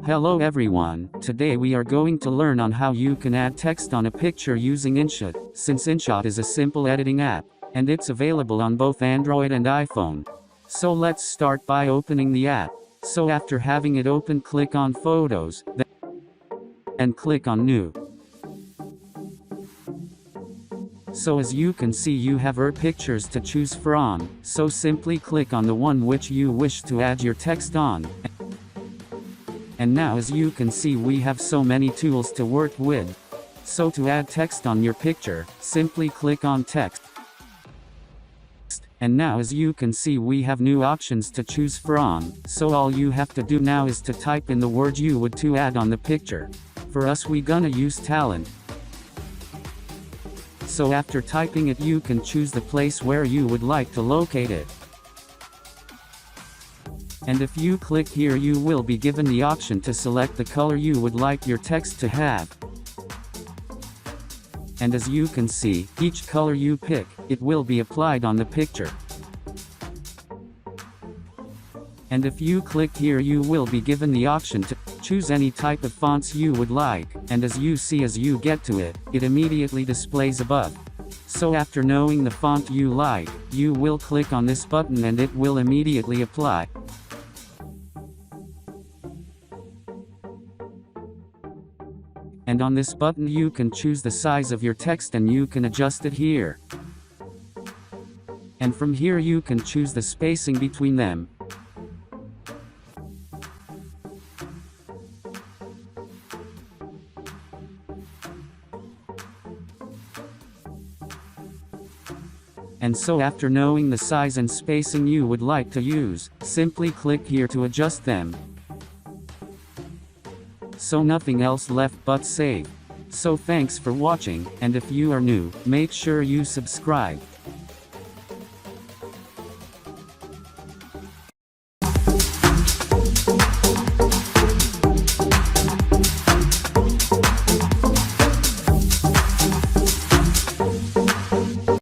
Hello everyone, today we are going to learn on how you can add text on a picture using InShot, since InShot is a simple editing app, and it's available on both Android and iPhone. So let's start by opening the app. So after having it open, click on Photos, and click on New. So as you can see, you have pictures to choose from, so simply click on the one which you wish to add your text on. And now as you can see, we have so many tools to work with. So to add text on your picture, simply click on Text. And now as you can see, we have new options to choose from, so all you have to do now is to type in the word you would to add on the picture. For us, we gonna use talent. So after typing it, you can choose the place where you would like to locate it. And if you click here, you will be given the option to select the color you would like your text to have. And as you can see, each color you pick, it will be applied on the picture. And if you click here, you will be given the option to choose any type of fonts you would like, and as you see, as you get to it, it immediately displays above. So after knowing the font you like, you will click on this button and it will immediately apply. And on this button you can choose the size of your text and you can adjust it here. And from here you can choose the spacing between them. And so after knowing the size and spacing you would like to use, simply click here to adjust them. So nothing else left but save. So thanks for watching, and if you are new, make sure you subscribe.